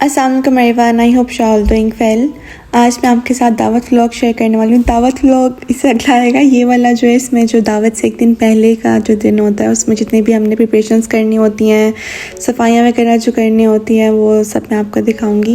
अस्सलाम वालेकुम everyone, I hope you all doing well. आज मैं आपके साथ दावत व्लॉग शेयर करने वाली हूँ। दावत व्लॉग इससे अगला आएगा, ये वाला जो है इसमें जो दावत से एक दिन पहले का जो दिन होता है उसमें जितने भी हमने प्रिपरेशंस करनी होती हैं, सफाइयाँ वगैरह जो करनी होती हैं वो सब मैं आपको दिखाऊंगी।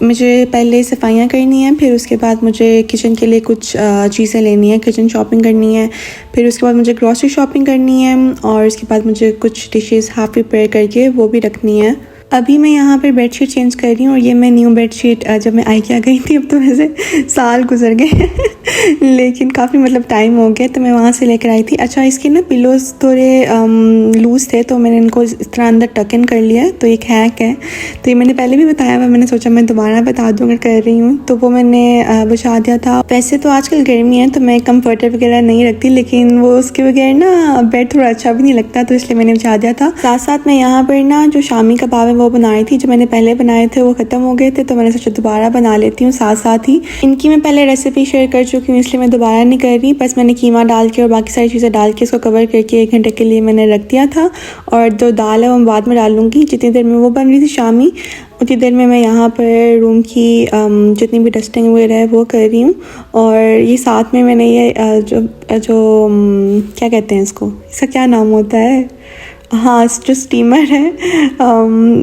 मुझे पहले सफाइयाँ करनी है, फिर उसके बाद मुझे किचन के लिए कुछ चीज़ें लेनी है, किचन शॉपिंग करनी है, फिर उसके बाद मुझे ग्रॉसरी शॉपिंग करनी है और उसके बाद मुझे कुछ डिशेज़ हाफ़ प्रिपेयर करके वो भी रखनी है। अभी मैं यहाँ पे बेडशीट चेंज कर रही हूँ और ये मैं न्यू बेडशीट जब मैं आइकिया गई थी, अब तो वैसे साल गुजर गए लेकिन काफ़ी मतलब टाइम हो गया, तो मैं वहाँ से लेकर आई थी। अच्छा, इसके ना पिलोज़ थोड़े लूज़ थे तो मैंने इनको इस तरह अंदर टक इन कर लिया, तो एक हैक है। तो ये मैंने पहले भी बताया हुआ, मैंने सोचा मैं दोबारा बता दूँ अगर कर रही हूँ तो। वो मैंने बुझा दिया था। वैसे तो आजकल गर्मी है तो मैं कम्फर्टर वगैरह नहीं रखती, लेकिन वो उसके बगैर ना बेड थोड़ा अच्छा भी नहीं लगता, तो इसलिए मैंने बुझा दिया था। साथ साथ मैं यहाँ पर ना जो शामी कबाब है वो बनाई थी, जो मैंने पहले बनाए थे वो ख़त्म हो गए थे, तो मैंने सोचा दोबारा बना लेती हूँ। साथ साथ ही इनकी मैं पहले रेसिपी शेयर कर चुकी हूँ, इसलिए मैं दोबारा नहीं कर रही। बस मैंने कीमा डाल के और बाकी सारी चीज़ें डाल के इसको कवर करके 1 घंटे के लिए मैंने रख दिया था। और जो दाल है वो मैं बाद में डाल लूँगी। जितनी देर में वो बन रही थी शामी, उतनी देर में मैं यहाँ पर रूम की जितनी भी डस्टिंग वगैरह है वो कर रही हूँ। और ये साथ में मैंने ये जो क्या कहते हैं इसका क्या नाम होता है, हाँ, जो स्टीमर है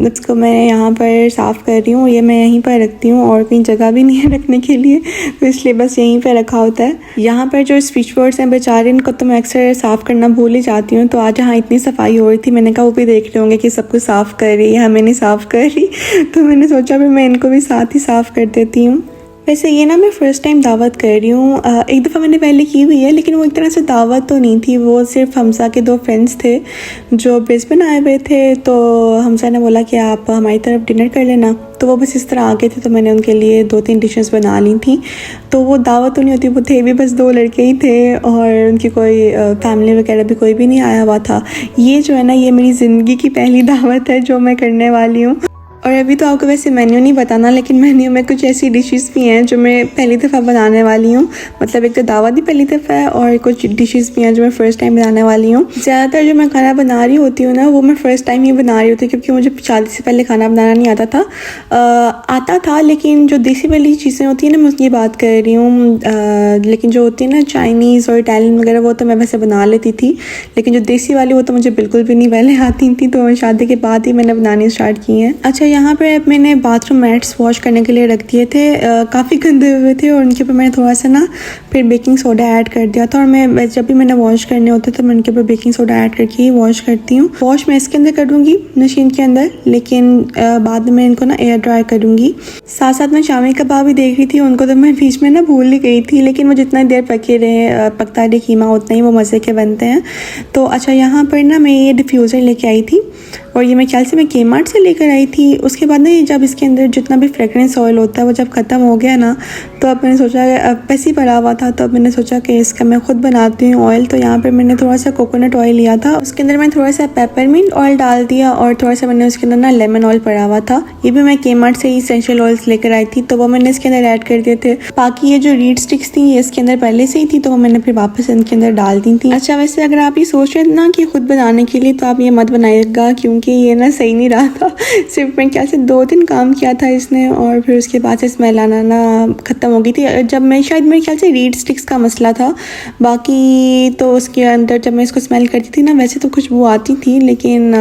उसको मैं यहाँ पर साफ़ कर रही हूँ। ये मैं यहीं पर रखती हूँ और कहीं जगह भी नहीं है रखने के लिए, तो इसलिए बस यहीं पर रखा होता है। यहाँ पर जो स्विच बोर्ड्स हैं बेचारे, इनको तो मैं अक्सर साफ़ करना भूल ही जाती हूँ। तो आज यहाँ इतनी सफाई हो रही थी, मैंने कहा वो भी देख रहे होंगे कि सब कुछ साफ़ कर रही है, हमें नहीं साफ़ कर रही तो मैंने सोचा भी मैं इनको भी साथ ही साफ़ कर देती हूँ। वैसे ये ना मैं फ़र्स्ट टाइम दावत कर रही हूँ। एक दफ़ा मैंने पहले की हुई है, लेकिन वो एक तरह से दावत तो नहीं थी, वो सिर्फ हमसा के 2 फ्रेंड्स थे जो ब्रिस्बेन आए हुए थे। तो हमसा ने बोला कि आप हमारी तरफ डिनर कर लेना, तो वो बस इस तरह आ गए थे, तो मैंने उनके लिए 2-3 डिशेस बना ली थी। तो वो दावत तो नहीं होती, वो थे भी बस 2 लड़के ही थे और उनकी कोई फैमिली वगैरह भी कोई भी नहीं आया हुआ था। ये जो है ना, ये मेरी ज़िंदगी की पहली दावत है जो मैं करने वाली हूँ। और अभी तो आपको वैसे मेन्यू नहीं बताना, लेकिन मेन्यू में कुछ ऐसी डिशेस भी हैं जो मैं पहली दफ़ा बनाने वाली हूँ। मतलब एक तो दावत भी पहली दफ़ा है और कुछ डिशेस भी हैं जो मैं फ़र्स्ट टाइम बनाने वाली हूँ। ज़्यादातर जो मैं खाना बना रही होती हूँ ना, वो मैं फ़र्स्ट टाइम ही बना रही होती हूँ, क्योंकि मुझे शादी से पहले खाना बनाना नहीं आता था। आता था, लेकिन जो देसी वाली चीज़ें होती हैं ना, मैं उसकी बात कर रही हूँ। लेकिन जो होती है ना चाइनीज़ और इटालियन वगैरह, वो तो मैं वैसे बना लेती थी, लेकिन जो देसी वाली वो तो मुझे बिल्कुल भी नहीं पहले आती थी, तो शादी के बाद ही मैंने बनानी स्टार्ट की हैं। अच्छा, यहाँ पर अब मैंने बाथरूम मैट्स वॉश करने के लिए रख दिए थे, काफ़ी गंदे हुए थे और उनके ऊपर मैंने थोड़ा सा ना फिर बेकिंग सोडा ऐड कर दिया था। और मैं जब भी मैंने वॉश करने होते तो मैं उनके ऊपर बेकिंग सोडा ऐड करके ही वॉश करती हूँ। वॉश मैं इसके अंदर करूँगी मशीन के अंदर, लेकिन बाद में इनको ना एयर ड्राई करूँगी। साथ साथ मैं शामी कबाब भी देख रही थी, उनको तो मैं बीच में ना भूल ही गई थी, लेकिन वो जितना देर पके रहे पकता रहे कीमा, उतना ही वो मज़े के बनते हैं। तो अच्छा, यहाँ पर ना मैं ये डिफ्यूज़र लेके आई थी और ये मैं ख्याल से मैं केमार्ट से लेकर आई थी। उसके बाद ना ये जब इसके अंदर जितना भी फ्रेगरेंस ऑयल होता है वो जब ख़त्म हो गया ना, तो अब मैंने सोचा, अब पैसे ही पड़ा हुआ था, तो अब मैंने सोचा कि इसका मैं खुद बनाती हूँ ऑयल। तो यहाँ पे मैंने थोड़ा सा कोकोनट ऑयल लिया था, उसके अंदर मैंने थोड़ा सा पेपरमिंट ऑयल डाल दिया और थोड़ा सा मैंने उसके अंदर ना लेमन ऑयल पड़ा हुआ था। ये भी मैं केमार्ट से ही एसेंशियल ऑयल्स लेकर आई थी, तो वो मैंने इसके अंदर ऐड कर दिए थे। बाकी ये जो रीड स्टिक्स थी ये इसके अंदर पहले से ही थी, तो वो मैंने फिर वापस इनके अंदर डाल दी थी। अच्छा, वैसे अगर आप ये सोच रहे थे ना कि खुद बनाने के लिए, तो आप ये मत बनाइएगा, क्योंकि ये ना सही नहीं रहा था। सिर्फ मैं ख्याल से 2 दिन काम किया था इसने और फिर उसके बाद से स्मेल आना ना ख़त्म हो गई थी। जब मैं शायद मेरे ख्याल से रीड स्टिक्स का मसला था, बाकी तो उसके अंदर जब मैं इसको स्मेल करती थी ना, वैसे तो खुशबू आती थी, लेकिन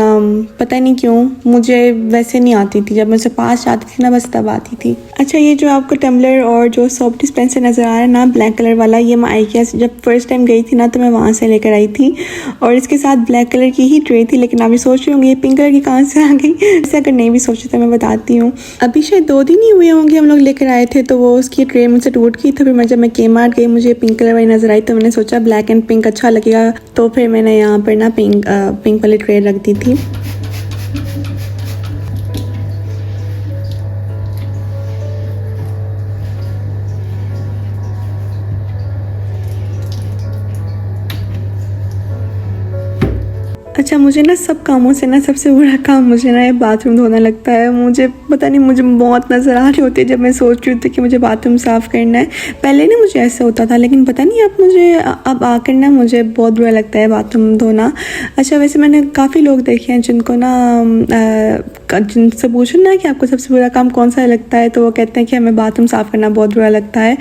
पता नहीं क्यों मुझे वैसे नहीं आती थी। जब मैं उससे पास जाती थी ना, बस तब आती थी। अच्छा, ये जो आपको टम्बलर और जो सोप डिस्पेंसर नज़र आ रहा है ना ब्लैक कलर वाला, ये मैं आइकिया से जब फर्स्ट टाइम गई थी ना, तो मैं वहाँ से लेकर आई थी और इसके साथ ब्लैक कलर की ही ट्रे थी। लेकिन आप ये सोच रहे होंगे ये पिंक कलर की कहाँ से आ गई। ऐसे अगर नहीं भी सोचे तो मैं बताती हूँ। अभी शायद 2 दिन ही हुए होंगे हम लोग लेकर आए थे, तो वो उसकी ट्रे मुझसे टूट गई। तो फिर जब मैं केमार्ट गई, मुझे पिंक कलर वाली नज़र आई, तो मैंने सोचा ब्लैक एंड पिंक अच्छा लगेगा, तो फिर मैंने यहाँ पर ना पिंक वाली ट्रे रख दी थी। अच्छा, मुझे ना सब कामों से ना सबसे बुरा काम मुझे ना ये बाथरूम धोना लगता है। मुझे पता नहीं मुझे मौत नज़र आ रही होती है जब मैं सोच रही होती कि मुझे बाथरूम साफ़ करना है। पहले ना मुझे ऐसा होता था, लेकिन पता नहीं अब आकर ना मुझे बहुत बुरा लगता है बाथरूम धोना। अच्छा, वैसे मैंने काफ़ी लोग देखे हैं जिनको ना जिनसे पूछो ना कि आपको सबसे बुरा काम कौन सा लगता है, तो वो कहते हैं कि हमें बाथरूम साफ़ करना बहुत बुरा लगता है।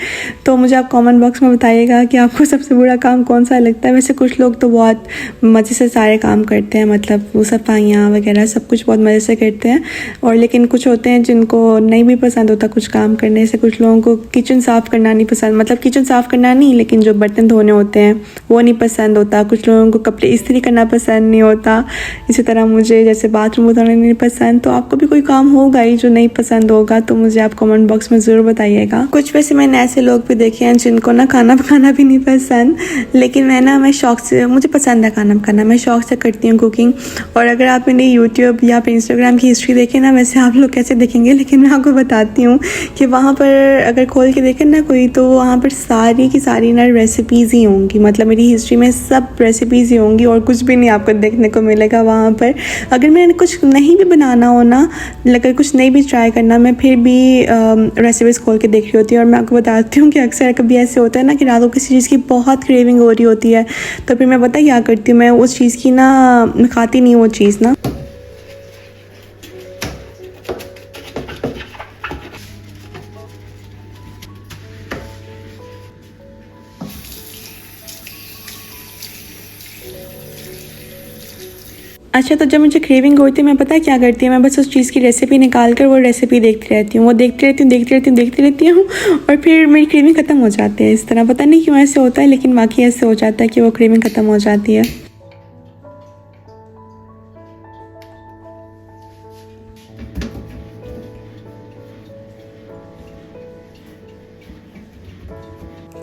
तो मुझे आप कमेंट बॉक्स में बताइएगा कि आपको सबसे बुरा काम कौन सा लगता है। वैसे कुछ लोग तो बहुत मज़े से सारे काम करते हैं, मतलब वो सफाइयाँ वगैरह सब कुछ बहुत मज़े से करते हैं, और लेकिन कुछ होते हैं जिनको नहीं भी पसंद होता कुछ काम करने से। कुछ लोगों को किचन साफ़ करना नहीं पसंद, मतलब किचन साफ़ करना नहीं, लेकिन जो बर्तन धोने होते हैं वो नहीं पसंद होता। कुछ लोगों को कपड़े इस्त्री करना पसंद नहीं होता। इसी तरह मुझे जैसे बाथरूम धोना नहीं पसंद। तो आपको भी कोई काम होगा ही जो नहीं पसंद होगा, तो मुझे आप कमेंट बॉक्स में ज़रूर बताइएगा। कुछ वैसे मैंने ऐसे लोग भी देखे हैं जिनको ना खाना पकाना भी नहीं पसंद, लेकिन मैं शौक़ से, मुझे पसंद है खाना पकाना, मैं शौक़ से करती हूँ कुकिंग। और अगर आप मेरी यूट्यूब या फिर इंस्टाग्राम की हिस्ट्री देखें ना, वैसे आप लोग कैसे देखेंगे, लेकिन मैं आपको बताती हूँ कि वहाँ पर अगर खोल के देखें ना कोई, तो वहाँ पर सारी की सारी ना रेसिपीज़ ही होंगी। मतलब मेरी हिस्ट्री में सब रेसिपीज़ ही होंगी और कुछ भी नहीं आपको देखने को मिलेगा वहाँ पर। अगर मैंने कुछ नहीं भी बनाना हो ना, अगर कुछ नहीं भी ट्राई करना, मैं फिर भी रेसिपीज़ खोल के देख रही होती हूँ। और मैं आपको बताती हूँ कि अक्सर कभी ऐसे होता है ना कि रात को किसी चीज़ की बहुत क्रेविंग हो रही होती है, तो फिर मैं पता क्या करती हूँ, मैं उस चीज़ की ना मैं खाती नहीं वो चीज़ ना। अच्छा, तो जब मुझे क्रेविंग होती है, मैं पता क्या करती हूँ, मैं बस उस चीज़ की रेसिपी निकाल कर वो रेसिपी देखती रहती हूँ, वो देखती रहती हूँ और फिर मेरी क्रेविंग ख़त्म हो जाती है। इस तरह पता नहीं क्यों ऐसे होता है, लेकिन बाकी ऐसे हो जाता है कि वो क्रेविंग ख़त्म हो जाती है।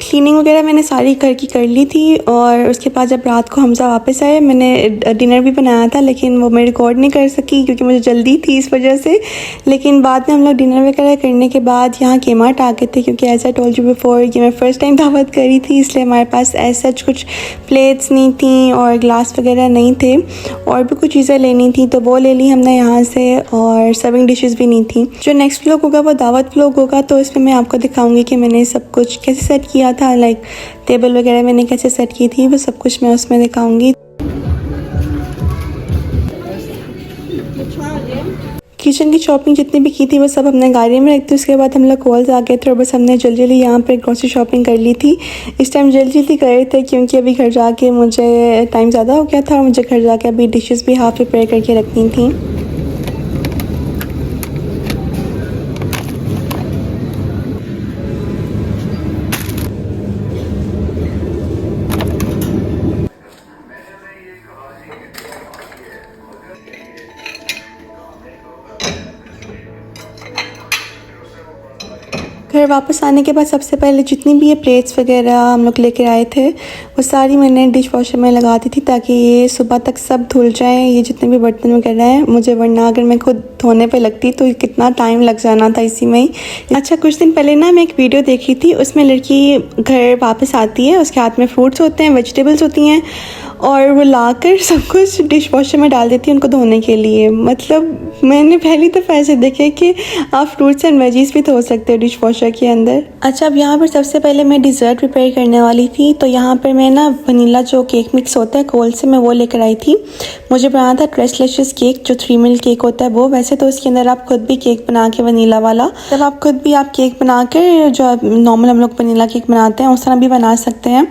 क्लीनिंग वगैरह मैंने सारी घर की कर ली थी, और उसके बाद जब रात को हमजा वापस आए, मैंने डिनर भी बनाया था, लेकिन वो मैं रिकॉर्ड नहीं कर सकी क्योंकि मुझे जल्दी थी इस वजह से। लेकिन बाद में हम लोग डिनर वगैरह करने के बाद यहाँ केमार्ट आ गए थे, क्योंकि as I told you before कि मैं फ़र्स्ट टाइम दावत करी थी, इसलिए हमारे पास ऐसा कुछ प्लेट्स नहीं थी और ग्लास वगैरह नहीं थे, और भी कुछ चीज़ें लेनी थी तो वो ले ली हमने यहाँ से, और सर्विंग डिशेज़ भी नहीं थी। जो नेक्स्ट व्लॉग होगा वो दावत व्लॉग होगा, तो इसमें मैं आपको दिखाऊँगी कि मैंने सब कुछ कैसे सेट किया था, लाइक टेबल वगैरह मैंने कैसे सेट की थी, वो सब कुछ मैं उसमें दिखाऊंगी। किचन की शॉपिंग जितनी भी की थी वो सब हमने गाड़ी में रखी थी। उसके बाद हम लोग कॉल्स आ गए थे और बस हमने जल्दी यहाँ पे ग्रोसरी शॉपिंग कर ली थी। इस टाइम जल्दी कर रहे थे क्योंकि अभी घर जाके मुझे टाइम ज़्यादा हो गया था और मुझे घर जाके अभी डिशेस भी हाफ प्रिपेयर करके रखनी थी। घर वापस आने के बाद सबसे पहले जितनी भी ये प्लेट्स वगैरह हम लोग लेकर आए थे वो सारी मैंने डिश वॉशर में लगा दी थी, ताकि ये सुबह तक सब धुल जाएं, ये जितने भी बर्तन वगैरह हैं मुझे, वरना अगर मैं खुद धोने पे लगती तो कितना टाइम लग जाना था इसी में ही। अच्छा, कुछ दिन पहले ना मैं एक वीडियो देखी थी, उसमें लड़की घर वापस आती है, उसके हाथ में फ्रूट्स होते हैं, वेजिटेबल्स होती हैं, और वो लाकर सब कुछ डिश वॉशर में डाल देती है उनको धोने के लिए। मतलब मैंने पहली दफ़ा ऐसे देखे कि आप फ्रूट्स एंड वेजीज भी धो सकते हो डिश वॉशर के अंदर। अच्छा, अब यहाँ पर सबसे पहले मैं डिज़र्ट प्रिपेयर करने वाली थी, तो यहाँ पर मैं ना वनीला जो केक मिक्स होता है कोल से, मैं वो लेकर आई थी। मुझे बनाना था ट्रेसलेशियस केक, जो 3 मिल केक होता है वो। वैसे तो उसके अंदर आप खुद भी केक बना के वनीला वाला, जब आप खुद भी आप केक बना कर जो नॉर्मल हम लोग वनीला केक बनाते हैं उस तरह भी बना सकते हैं।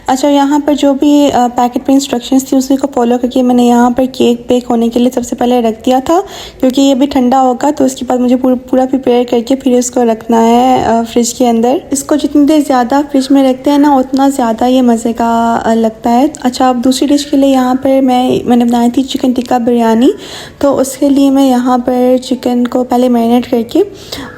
अच्छा, यहाँ पर जो भी पैकेट पे इंस्ट्रक्शंस थी उसी को फॉलो करके मैंने यहाँ पर केक बेक होने के लिए सबसे पहले रख दिया था, क्योंकि ये भी ठंडा होगा, तो उसके बाद मुझे पूरा प्रिपेयर करके फिर इसको रखना है फ्रिज के अंदर। इसको जितनी देर ज़्यादा फ्रिज में रखते हैं ना उतना ज़्यादा ये मज़े का लगता है। अच्छा, अब दूसरी डिश के लिए यहाँ पर मैंने बनाई थी चिकन टिक्का बिरयानी, तो उसके लिए मैं यहाँ पर चिकन को पहले मैरिनेट करके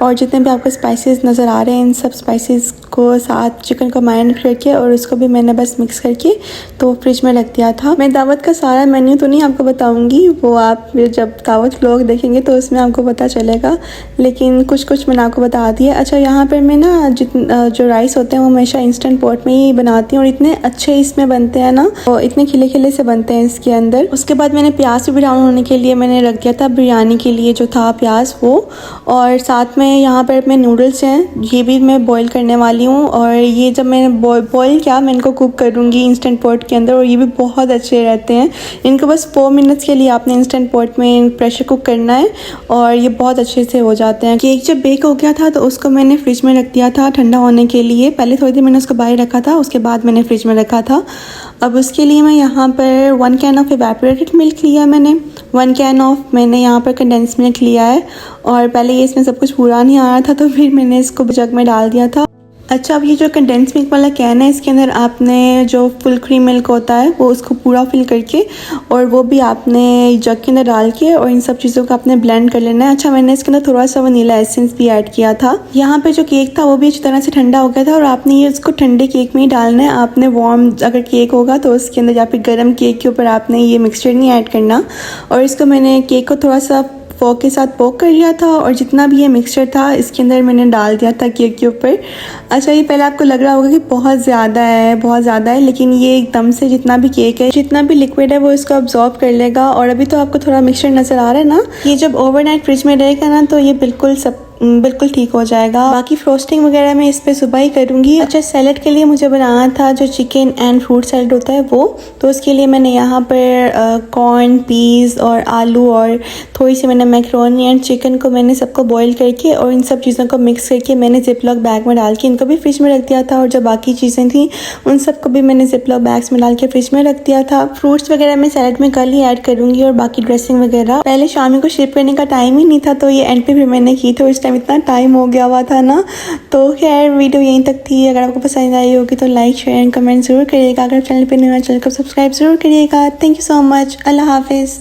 और जितने भी आपको स्पाइसेस नज़र आ रहे हैं इन सब स्पाइसेस को साथ चिकन को मैरिनेट करके और उसको भी मैंने बस मिक्स करके तो फ्रिज में रख दिया था। मैं दावत का सारा मेन्यू तो नहीं आपको बताऊंगी, वो आप जब दावत व्लॉग देखेंगे तो उसमें आपको पता चलेगा, लेकिन कुछ मैंने आपको बता दिया। अच्छा, यहाँ पर मैं ना जो राइस होते हैं वो हमेशा इंस्टेंट पॉट में ही बनाती हूँ और इतने अच्छे इसमें बनते हैं ना, और इतने खिले खिले से बनते हैं इसके अंदर। उसके बाद मैंने प्याज भी ब्राउन होने के लिए मैंने रख दिया था, बिरयानी के लिए जो था प्याज वो। और साथ में यहाँ पर अपने नूडल्स हैं, ये भी मैं बॉईल करने वाली हूँ। और ये जब मैंने बॉईल किया मैं इनको कुक करूँगी इंस्टेंट पॉट के अंदर, और ये भी बहुत अच्छे रहते हैं। इनको बस 4 मिनट्स के लिए आपने इंस्टेंट पॉट में प्रेशर कुक करना है और ये बहुत अच्छे से हो जाते हैं। केक जब बेक हो गया था तो उसको मैंने फ्रिज में रख दिया था ठंडा होने के लिए। पहले थोड़ी देर मैंने उसको बाहर रखा था, उसके बाद मैंने फ्रिज में रखा था। अब उसके लिए मैं यहाँ पर 1 कैन ऑफ इवेपोरेटेड मिल्क लिया मैंने, 1 कैन ऑफ मैंने यहाँ पर कंडेंस मिल्क लिया है। और पहले ये इसमें सब कुछ पूरा नहीं आ रहा था तो फिर मैंने इसको जग में डाल दिया था। अच्छा, अब ये जो कंडेंस मिल्क वाला कैन है इसके अंदर आपने जो फुल क्रीम मिल्क होता है वो उसको पूरा फिल करके और वो भी आपने जग के अंदर डाल के और इन सब चीज़ों को आपने ब्लेंड कर लेना है। अच्छा, मैंने इसके अंदर थोड़ा सा वनीला एसेंस भी ऐड किया था। यहाँ पे जो केक था वो भी अच्छी तरह से ठंडा हो गया था और आपने ये उसको ठंडे केक में ही डालना है। आपने वार्म अगर केक होगा तो उसके अंदर या फिर गर्म केक के ऊपर आपने ये मिक्सचर नहीं ऐड करना। और इसको मैंने केक को थोड़ा सा फोक के साथ पोक कर लिया था और जितना भी ये मिक्सचर था इसके अंदर मैंने डाल दिया था केक के ऊपर। अच्छा, ये पहले आपको लग रहा होगा कि बहुत ज़्यादा है, लेकिन ये एकदम से जितना भी केक है, जितना भी लिक्विड है वो इसको अब्जॉर्ब कर लेगा। और अभी तो आपको थोड़ा मिक्सचर नज़र आ रहा है ना, ये जब ओवरनाइट फ्रिज में रहेगा ना तो ये बिल्कुल ठीक हो जाएगा। बाकी फ्रोस्टिंग वगैरह मैं इस पे सुबह ही करूँगी। अच्छा, सैलड के लिए मुझे बनाना था जो चिकन एंड फ्रूट सैलड होता है वो, तो उसके लिए मैंने यहाँ पर कॉर्न, पीस और आलू और थोड़ी सी मैंने मैक्रोनी एंड चिकन को मैंने सबको बॉईल करके और इन सब चीज़ों को मिक्स करके मैंने जिपलॉक बैग में डाल के इनको भी फ्रिज में रख दिया था। और जो बाकी चीज़ें थी उन सबको भी मैंने जिपलॉक बैग्स में डाल के फ्रिज में रख दिया था। फ्रूट्स वगैरह मैं सैलड में कल ही ऐड करूँगी और बाकी ड्रेसिंग वगैरह पहले शाम को शिप करने का टाइम ही नहीं था तो ये एंड पे फिर मैंने की, तो इस टाइम इतना टाइम हो गया हुआ था ना। तो खैर वीडियो यहीं तक थी। अगर आपको पसंद आई होगी तो लाइक, शेयर एंड कमेंट ज़रूर करिएगा। अगर चैनल पर नया चैनल को सब्सक्राइब ज़रूर करिएगा। Thank you so much. अल्लाह हाफिज़।